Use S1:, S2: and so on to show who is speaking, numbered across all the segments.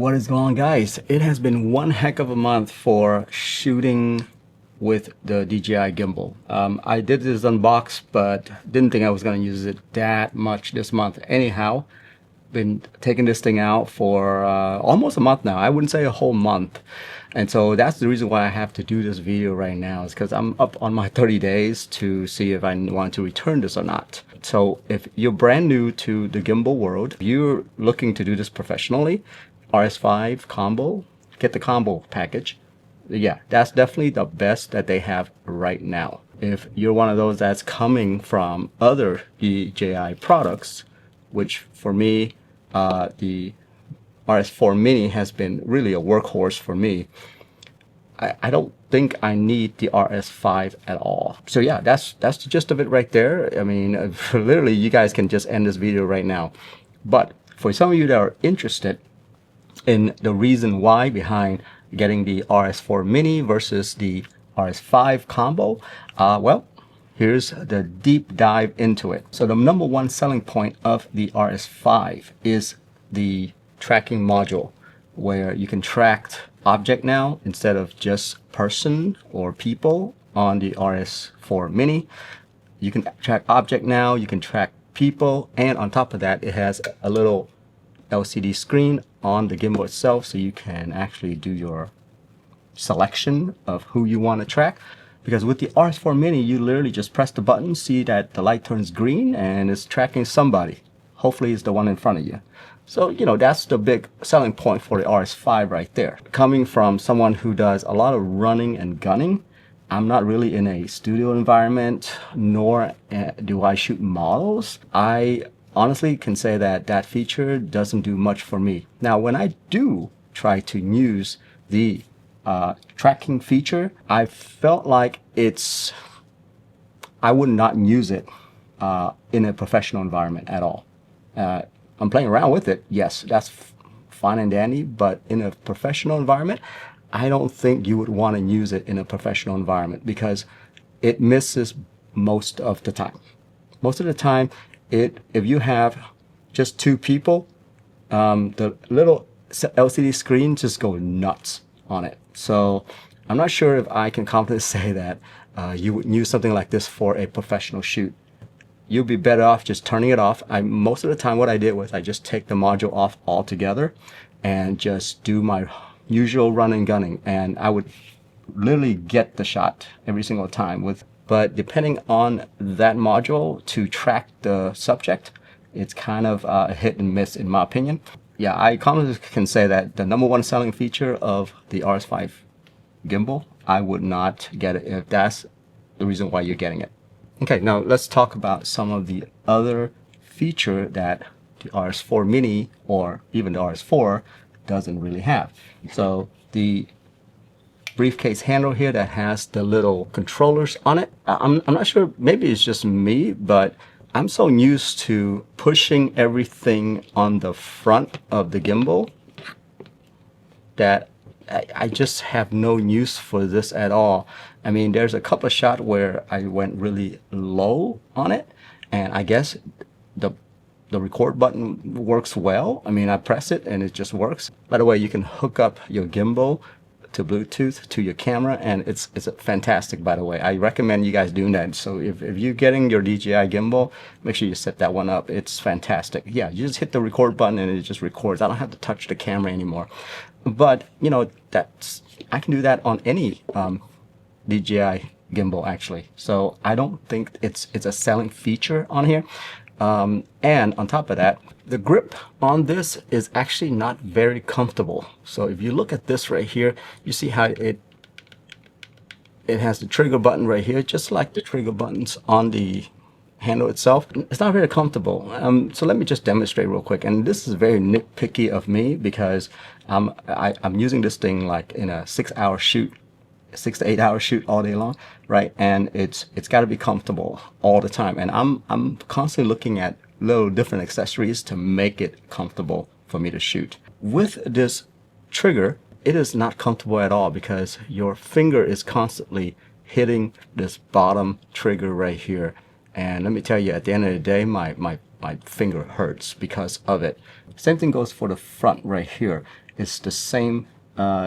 S1: What is going on, guys? It has been one heck of a month for shooting with the DJI gimbal. I did this unbox, but didn't think I was going to use it that much this month. Anyhow, been taking this thing out for almost a month now. I wouldn't say a whole month. And so that's the reason why I have to do this video right now, is because I'm up on my 30 days to see if I want to return this or not. So if you're brand new to the gimbal world, if you're looking to do this professionally, RS5 combo, get the combo package. Yeah, that's definitely the best that they have right now. If you're one of those that's coming from other DJI products, which for me, the RS4 Mini has been really a workhorse for me, I don't think I need the RS5 at all. So yeah, that's the gist of it right there. I mean, literally, you guys can just end this video right now. But for some of you that are interested in the reason why behind getting the RS4 Mini versus the RS5 combo, well, here's the deep dive into it. So the number one selling point of the RS5 is the tracking module, where you can track object now instead of just person or people on the RS4 Mini. You can track object now, you can track people, and on top of that, it has a little LCD screen on the gimbal itself, so you can actually do your selection of who you want to track. Because with the RS4 Mini, you literally just press the button, see that the light turns green, and it's tracking somebody. Hopefully it's the one in front of you. So, you know, that's the big selling point for the RS5 right there. Coming from someone who does a lot of running and gunning, I'm not really in a studio environment, nor do I shoot models. I honestly can say that that feature doesn't do much for me. Now, when I do try to use the tracking feature, I felt like I would not use it in a professional environment at all. I'm playing around with it. Yes, that's fine and dandy, but in a professional environment, I don't think you would want to use it in a professional environment because it misses most of the time. Most of the time, if you have just two people, the little LCD screen just goes nuts on it. So I'm not sure if I can confidently say that you would use something like this for a professional shoot. You'll be better off just turning it off. Most of the time what I did was I just take the module off altogether and just do my usual run and gunning, and I would literally get the shot every single time. But depending on that module to track the subject, it's kind of a hit and miss in my opinion. Yeah, I confidently can say that the number one selling feature of the RS5 gimbal, I would not get it if that's the reason why you're getting it. Okay, now let's talk about some of the other feature that the RS4 Mini or even the RS4 doesn't really have. So the briefcase handle here that has the little controllers on it, I'm not sure, maybe it's just me, but I'm so used to pushing everything on the front of the gimbal that I just have no use for this at all. I mean, there's a couple of shots where I went really low on it, and I guess the record button works well. I mean, I press it and it just works. By the way, you can hook up your gimbal to Bluetooth to your camera, and it's fantastic, by the way. I recommend you guys doing that. So if you're getting your DJI gimbal, make sure you set that one up. It's fantastic. Yeah, you just hit the record button and it just records. I don't have to touch the camera anymore. But you know, I can do that on any DJI gimbal actually. So I don't think it's a selling feature on here. And on top of that, the grip on this is actually not very comfortable. So if you look at this right here, you see how it has the trigger button right here, just like the trigger buttons on the handle itself. It's not very comfortable. So let me just demonstrate real quick. And this is very nitpicky of me because I'm using this thing like in a 6 to 8 hour shoot all day long, right? And it's got to be comfortable all the time. And I'm constantly looking at little different accessories to make it comfortable for me to shoot. With this trigger, it is not comfortable at all because your finger is constantly hitting this bottom trigger right here. And let me tell you, at the end of the day, my finger hurts because of it. Same thing goes for the front right here. It's the same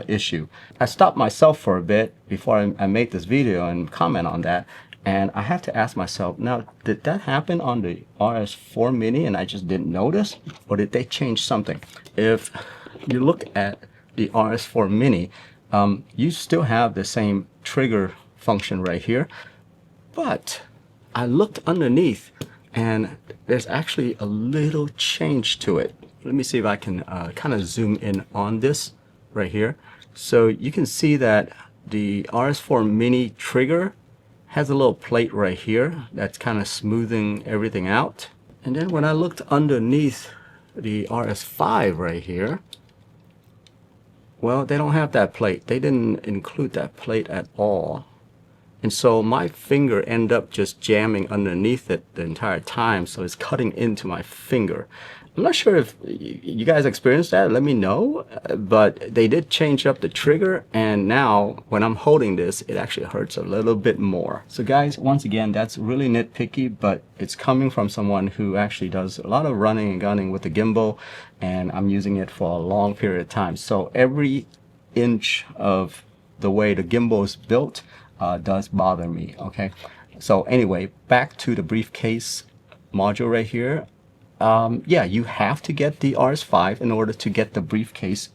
S1: issue. I stopped myself for a bit before I made this video and comment on that. And I have to ask myself, now, did that happen on the RS4 Mini and I just didn't notice? Or did they change something? If you look at the RS4 Mini, you still have the same trigger function right here. But I looked underneath and there's actually a little change to it. Let me see if I can kind of zoom in on this right here. So you can see that the RS4 Mini trigger has a little plate right here that's kind of smoothing everything out. And then when I looked underneath the RS5 right here, well, they don't have that plate. They didn't include that plate at all. And so my finger ended up just jamming underneath it the entire time, so it's cutting into my finger. I'm not sure if you guys experienced that, let me know, but they did change up the trigger, and now when I'm holding this, it actually hurts a little bit more. So guys, once again, that's really nitpicky, but it's coming from someone who actually does a lot of running and gunning with the gimbal, and I'm using it for a long period of time. So every inch of the way the gimbal is built does bother me, okay? So anyway, back to the briefcase module right here. Yeah, you have to get the RS5 in order to get the briefcase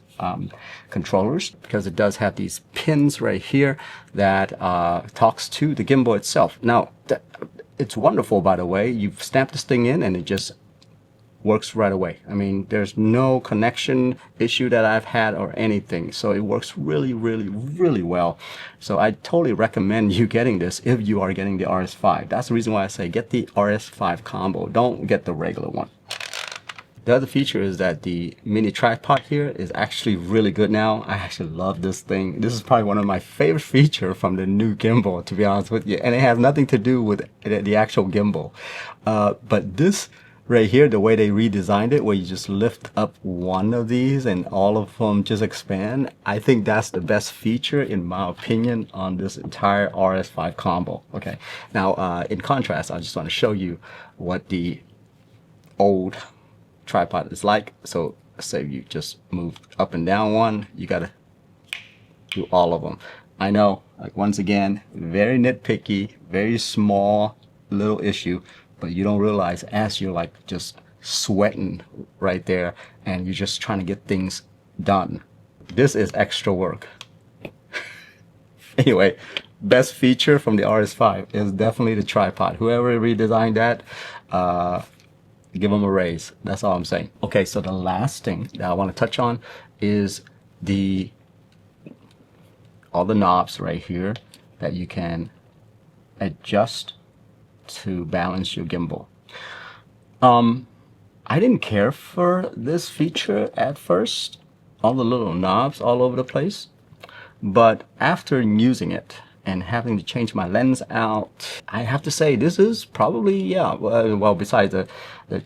S1: controllers, because it does have these pins right here that talks to the gimbal itself. Now, it's wonderful, by the way. You snap this thing in and it just works right away. I mean, there's no connection issue that I've had or anything. So it works really, really, really well. So I totally recommend you getting this if you are getting the RS5. That's the reason why I say get the RS5 combo. Don't get the regular one. The other feature is that the mini tripod here is actually really good now. I actually love this thing. This is probably one of my favorite features from the new gimbal, to be honest with you. And it has nothing to do with the actual gimbal. But this right here, the way they redesigned it, where you just lift up one of these and all of them just expand, I think that's the best feature, in my opinion, on this entire RS5 combo. Okay, now in contrast, I just want to show you what the old tripod is like. So say you just move up and down one, you gotta do all of them. I know, like, once again, very nitpicky, very small little issue, but you don't realize as you're like just sweating right there and you're just trying to get things done. This is extra work. Anyway, best feature from the RS5 is definitely the tripod. Whoever redesigned that, give them a raise. That's all I'm saying. Okay, so the last thing that I want to touch on is all the knobs right here that you can adjust to balance your gimbal. I didn't care for this feature at first, all the little knobs all over the place, but after using it and having to change my lens out, I have to say this is probably, yeah, well, besides the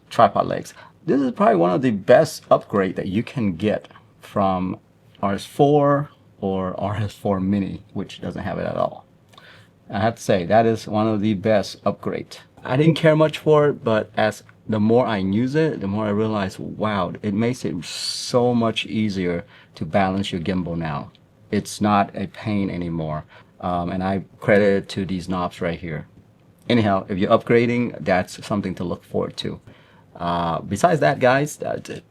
S1: tripod legs, this is probably one of the best upgrade that you can get from RS4 or RS4 Mini, which doesn't have it at all. I have to say that is one of the best upgrade. I didn't care much for it, but as the more I use it, the more I realize, wow, it makes it so much easier to balance your gimbal now. It's not a pain anymore. And I credit it to these knobs right here. Anyhow, if you're upgrading, that's something to look forward to. Besides that, guys,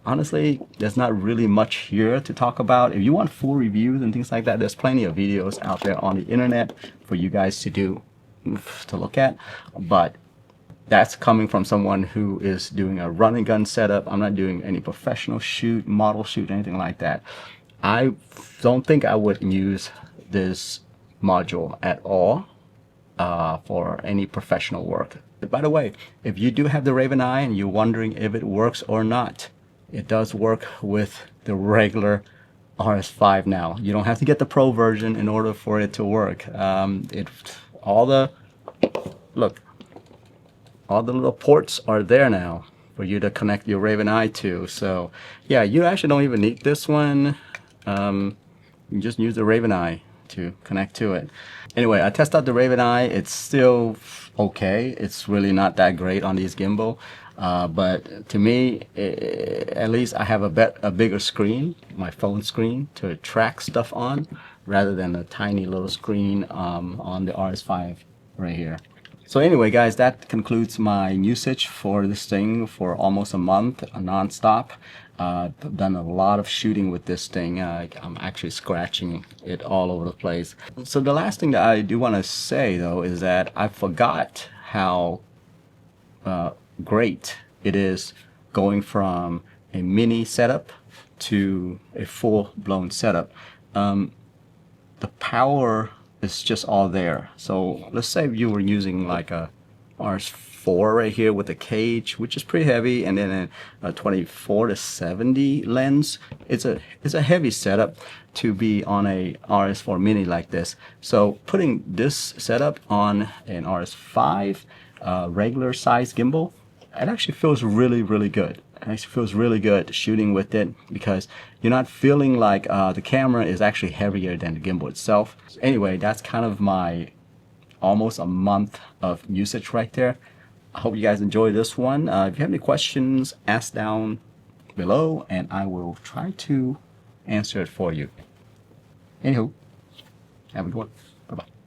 S1: honestly, there's not really much here to talk about. If you want full reviews and things like that, there's plenty of videos out there on the internet for you guys to look at. But that's coming from someone who is doing a run and gun setup. I'm not doing any professional shoot, model shoot, anything like that. I don't think I would use this module at all for any professional work. By the way, if you do have the Raven Eye and you're wondering if it works or not, it does work with the regular RS5 now. You don't have to get the Pro version in order for it to work. All the little ports are there now for you to connect your Raven Eye to. So yeah, you actually don't even need this one. You just use the Raven Eye to connect to it. Anyway, I tested out the Raven Eye. It's still okay. It's really not that great on these gimbal. But to me, at least I have a bigger screen, my phone screen, to track stuff on, rather than a tiny little screen on the RS5 right here. So anyway, guys, that concludes my usage for this thing for almost a month, non-stop. I've done a lot of shooting with this thing. I'm actually scratching it all over the place. So the last thing that I do want to say, though, is that I forgot how great it is going from a mini setup to a full-blown setup. The power is just all there. So let's say you were using like a RS4 right here with a cage, which is pretty heavy, and then a 24-70 lens. It's a heavy setup to be on a RS4 Mini like this. So putting this setup on an RS5 regular size gimbal, it actually feels really, really good. It actually feels really good shooting with it, because you're not feeling like the camera is actually heavier than the gimbal itself. So anyway, that's kind of my almost a month of usage right there. I hope you guys enjoyed this one. If you have any questions, ask down below and I will try to answer it for you. Anywho, have a good one. Bye-bye.